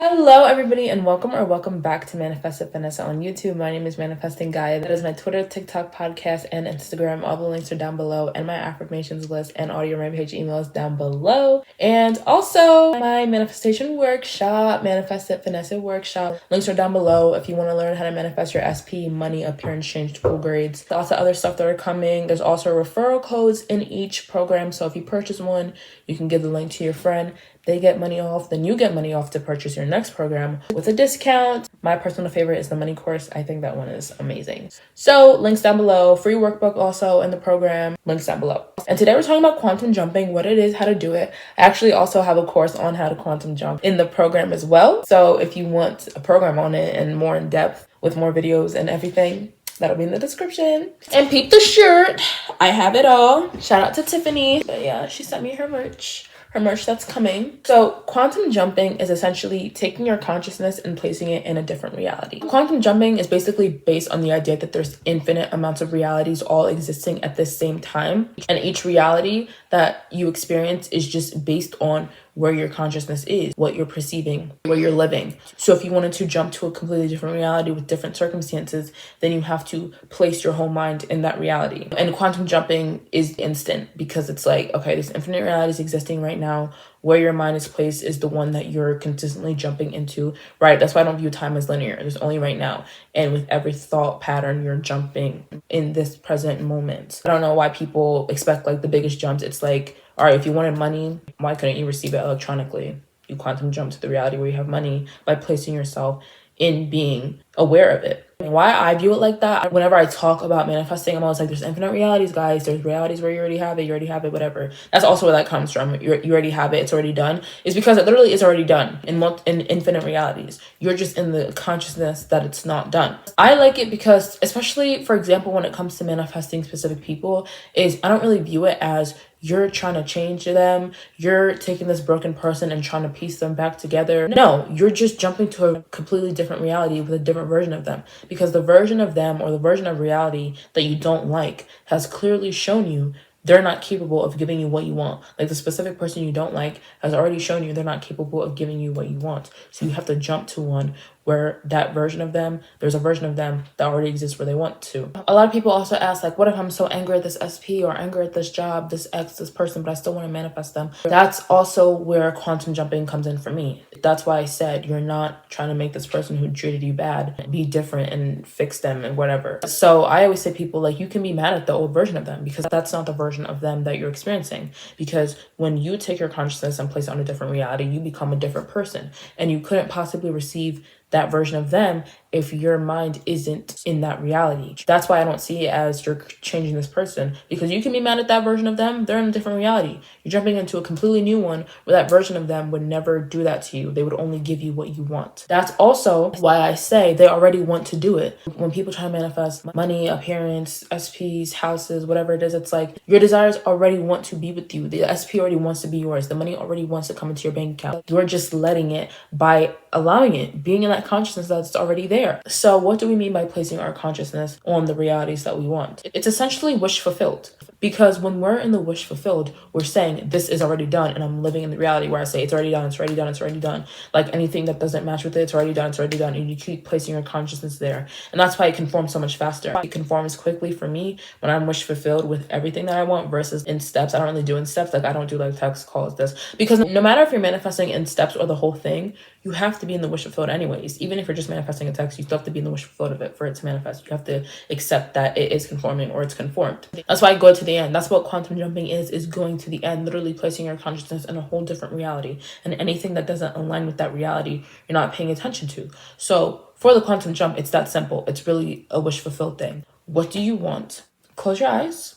Hello everybody and welcome back to Manifest with Finesse on YouTube. My name is Manifesting Gaia. That is my Twitter, TikTok, podcast, and Instagram. All the links are down below, and my affirmations list and audio rampage emails down below. And also my manifestation workshop, Manifest with Finesse workshop. Links are down below if you want to learn how to manifest your SP, money, appearance change, school grades. Lots of other stuff that are coming. There's also referral codes in each program. So if you purchase one, you can give the link to your friend. They get money off, then you get money off to purchase your next program with a discount. My personal favorite is the money course. I think that one is amazing. So links down below, free workbook also in the program, links down below. And today we're talking about quantum jumping, what it is, how to do it. I actually also have a course on how to quantum jump in the program as well. So if you want a program on it and more in depth with more videos and everything, that'll be in the description. And peep the shirt. I have it all. Shout out to Tiffany. But yeah, she sent me her merch that's coming. So quantum jumping is essentially taking your consciousness and placing it in a different reality. Quantum jumping is basically based on the idea that there's infinite amounts of realities all existing at the same time. And each reality that you experience is just based on where your consciousness is, what you're perceiving, where you're living. So if you wanted to jump to a completely different reality with different circumstances, then you have to place your whole mind in that reality. And quantum jumping is instant because it's like, okay, there's infinite realities existing right now. Where your mind is placed is the one that you're consistently jumping into, right? That's why I don't view time as linear. There's only right now. And with every thought pattern, you're jumping in this present moment. I don't know why people expect like the biggest jumps. It's like, all right, if you wanted money, why couldn't you receive it electronically? You quantum jump to the reality where you have money by placing yourself in being aware of it. And why I view it like that, whenever I talk about manifesting, I'm always like, there's infinite realities, guys. There's realities where you already have it, whatever. That's also where that comes from. You already have it, it's already done. It's because it literally is already done in infinite realities. You're just in the consciousness that it's not done. I like it because, especially, for example, when it comes to manifesting specific people, is I don't really view it as you're trying to change them. You're taking this broken person and trying to piece them back together. No, you're just jumping to a completely different reality with a different version of them. Because the version of them or the version of reality that you don't like has clearly shown you they're not capable of giving you what you want. Like the specific person you don't like has already shown you they're not capable of giving you what you want. So you have to jump to one where that version of them, there's a version of them that already exists where they want to. A lot of people also ask, like, what if I'm so angry at this SP or angry at this job, this ex, this person, but I still want to manifest them? That's also where quantum jumping comes in for me. That's why I said you're not trying to make this person who treated you bad be different and fix them and whatever. So I always say people, like, you can be mad at the old version of them because that's not the version of them that you're experiencing. Because when you take your consciousness and place it on a different reality, you become a different person. And you couldn't possibly receive that version of them if your mind isn't in that reality. That's why I don't see it as you're changing this person, because you can be mad at that version of them. They're in a different reality. You're jumping into a completely new one where that version of them would never do that to you. They would only give you what you want. That's also why I say they already want to do it. When people try to manifest money, appearance, SPs, houses, whatever it is, it's like your desires already want to be with you. The SP already wants to be yours. The money already wants to come into your bank account. You're just letting it by allowing it, being in that consciousness that's already there. So what do we mean by placing our consciousness on the realities that we want? It's essentially wish fulfilled. Because when we're in the wish fulfilled, we're saying this is already done, and I'm living in the reality where I say it's already done, it's already done, it's already done. Like anything that doesn't match with it, it's already done, it's already done. And you keep placing your consciousness there. And that's why it conforms so much faster. It conforms quickly for me when I'm wish fulfilled with everything that I want versus in steps. I don't really do in steps. Like I don't do like text calls, this. Because no matter if you're manifesting in steps or the whole thing, you have to be in the wish fulfilled anyways. Even if you're just manifesting a text, you still have to be in the wish fulfilled of it for it to manifest. You have to accept that it is conforming or it's conformed. That's why I go to the end. That's what quantum jumping is going to the end, literally placing your consciousness in a whole different reality. And anything that doesn't align with that reality, you're not paying attention to. So for the quantum jump, it's that simple. It's really a wish fulfilled thing. What do you want? Close your eyes.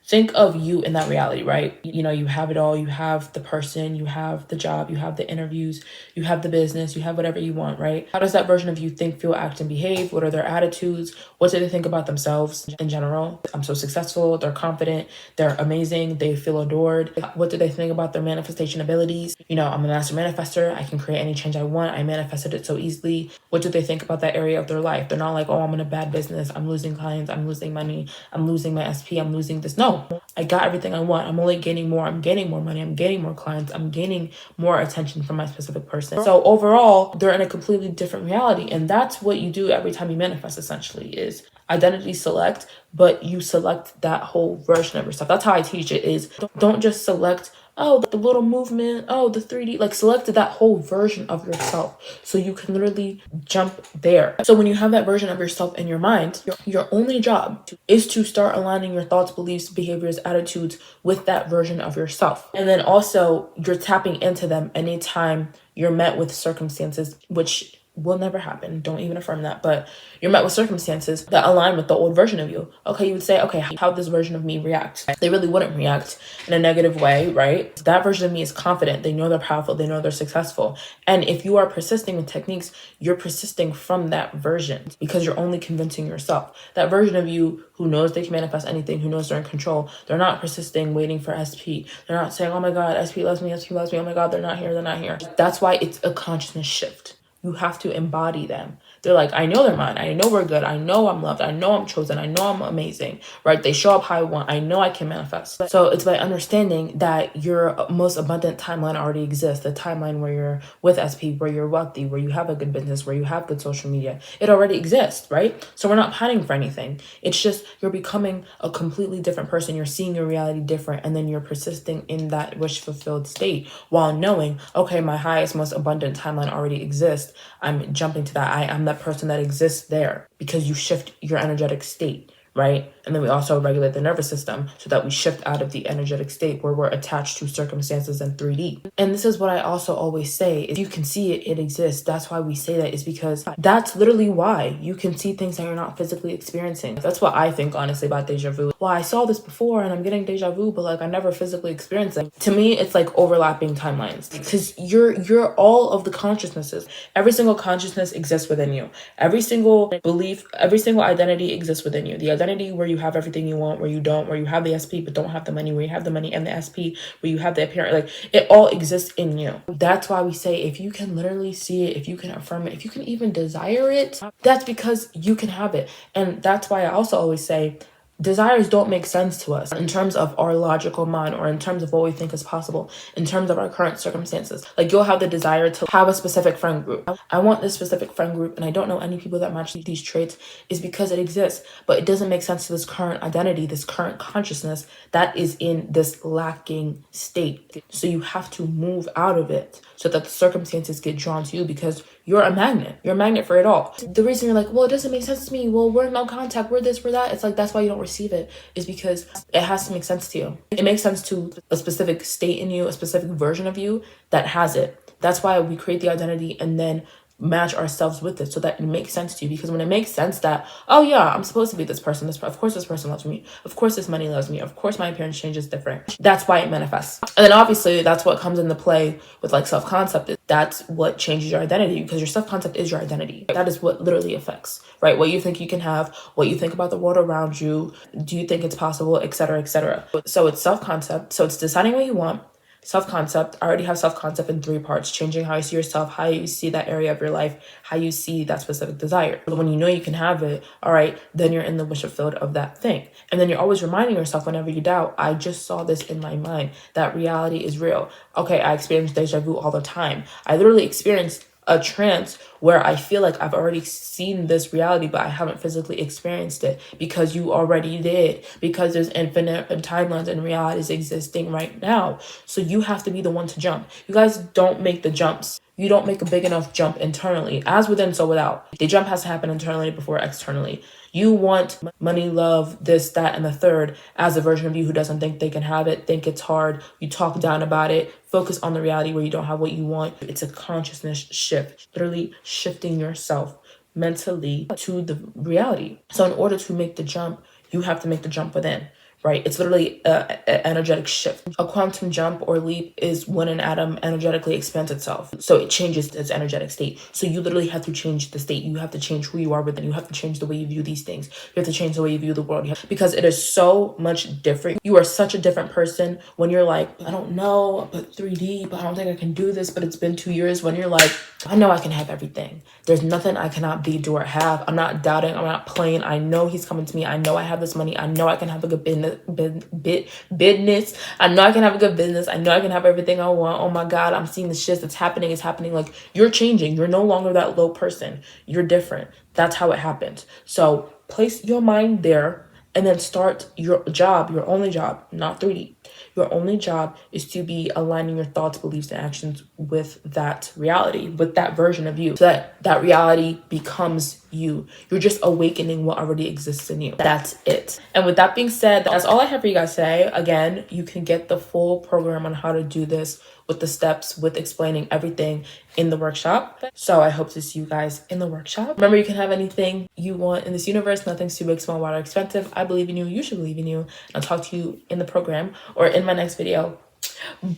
Think of you in that reality, right? You know, you have it all. You have the person, you have the job, you have the interviews, you have the business, you have whatever you want, right? How does that version of you think, feel, act, and behave? What are their attitudes? What do they think about themselves in general? I'm so successful. They're confident. They're amazing. They feel adored. What do they think about their manifestation abilities? You know, I'm a master manifester. I can create any change I want. I manifested it so easily. What do they think about that area of their life? They're not like, oh, I'm in a bad business. I'm losing clients. I'm losing money. I'm losing my SP. I'm losing this. No. no, I got everything I want. I'm only gaining more. I'm gaining more money. I'm gaining more clients. I'm gaining more attention from my specific person. So overall, they're in a completely different reality. And that's what you do every time you manifest, essentially, is identity select, but you select that whole version of yourself. That's how I teach it, is don't just select, oh, the little movement, oh, the 3D, like select that whole version of yourself so you can literally jump there. So when you have that version of yourself in your mind, your only job is to start aligning your thoughts, beliefs, behaviors, attitudes with that version of yourself. And then also you're tapping into them anytime you're met with circumstances, which will never happen. Don't even affirm that. But you're met with circumstances that align with the old version of you. Okay, you would say, okay, how'd this version of me react? They really wouldn't react in a negative way, right? That version of me is confident. They know they're powerful. They know they're successful. And if you are persisting with techniques, you're persisting from that version because you're only convincing yourself. That version of you who knows they can manifest anything, who knows they're in control, they're not persisting waiting for SP. They're not saying, oh my God, SP loves me, SP loves me. Oh my God, they're not here, they're not here. That's why it's a consciousness shift. You have to embody them. They're like, I know they're mine. I know we're good. I know I'm loved. I know I'm chosen. I know I'm amazing, right? They show up how I want. I know I can manifest. So it's by understanding that your most abundant timeline already exists. The timeline where you're with SP, where you're wealthy, where you have a good business, where you have good social media. It already exists, right? So we're not pining for anything. It's just you're becoming a completely different person. You're seeing your reality different. And then you're persisting in that wish fulfilled state while knowing, okay, my highest, most abundant timeline already exists. I'm jumping to that. I am that person that exists there because you shift your energetic state, right? And then we also regulate the nervous system so that we shift out of the energetic state where we're attached to circumstances in 3D. And this is what I also always say, if you can see it, it exists. That's why we say that, is because that's literally why you can see things that you're not physically experiencing. That's what I think, honestly, about deja vu. Well, I saw this before and I'm getting deja vu, but like I never physically experienced it. To me, it's like overlapping timelines because you're all of the consciousnesses. Every single consciousness exists within you. Every single belief, every single identity exists within you. The identity where you have everything you want, where you don't, where you have the SP but don't have the money, where you have the money and the SP, where you have the appearance, like it all exists in you. That's why we say if you can literally see it, if you can affirm it, if you can even desire it, that's because you can have it. And that's why I also always say desires don't make sense to us in terms of our logical mind or in terms of what we think is possible, in terms of our current circumstances. Like you'll have the desire to have a specific friend group. I want this specific friend group and I don't know any people that match these traits, is because it exists, but it doesn't make sense to this current identity, this current consciousness that is in this lacking state. So you have to move out of it so that the circumstances get drawn to you because you're a magnet. You're a magnet for it all. The reason you're like, well, it doesn't make sense to me. Well, we're in no contact. We're this, we're that. It's like, that's why you don't receive it, is because it has to make sense to you. It makes sense to a specific state in you, a specific version of you that has it. That's why we create the identity and then match ourselves with it so that it makes sense to you. Because when it makes sense that, oh yeah, I'm supposed to be this person, of course this person loves me, of course this money loves me, of course my appearance changes different, that's why it manifests. And then obviously that's what comes into play with like self-concept. That's what changes your identity, because your self-concept is your identity. That is what literally affects, right? What you think you can have, what you think about the world around you, do you think it's possible, etc., etc. So it's self-concept. So it's deciding what you want. Self-concept, I already have self-concept in 3 parts: changing how you see yourself, how you see that area of your life, how you see that specific desire. But when you know you can have it, all right, then you're in the wish fulfilled of that thing. And then you're always reminding yourself whenever you doubt, I just saw this in my mind. That reality is real. Okay, I experience deja vu all the time. I literally experienced a trance where I feel like I've already seen this reality, but I haven't physically experienced it, because you already did, because there's infinite timelines and realities existing right now. So you have to be the one to jump. You guys don't make the jumps. You don't make a big enough jump internally. As within, so without. The jump has to happen internally before externally. You want money, love, this, that, and the third as a version of you who doesn't think they can have it, think it's hard. You talk down about it, focus on the reality where you don't have what you want. It's a consciousness shift, literally shifting yourself mentally to the reality. So in order to make the jump, you have to make the jump within. Right? It's literally an energetic shift. A quantum jump or leap is when an atom energetically expands itself. So it changes its energetic state. So you literally have to change the state. You have to change who you are within. You have to change the way you view these things. You have to change the way you view the world. Because it is so much different. You are such a different person when you're like, I don't know, but 3D, but I don't think I can do this, but it's been 2 years. When you're like, I know I can have everything. There's nothing I cannot be, do, or have. I'm not doubting. I'm not playing. I know he's coming to me. I know I have this money. I know I can have a good business. business. I know I can have a good business. I know I can have everything I want. Oh my God, I'm seeing the shit that's happening. It's happening. Like, you're changing. You're no longer that low person. You're different. That's how it happens. So place your mind there and then start your job, your only job, not 3D. Your only job is to be aligning your thoughts, beliefs, and actions with that reality, with that version of you, so that that reality becomes you. You're just awakening what already exists in you. That's it. And with that being said, that's all I have for you guys today. Again, you can get the full program on how to do this with the steps, with explaining everything in the workshop. So I hope to see you guys in the workshop. Remember, you can have anything you want in this universe. Nothing's too big, small, wide, or expensive. I believe in you. You should believe in you. I'll talk to you in the program or in my next video.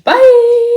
Bye.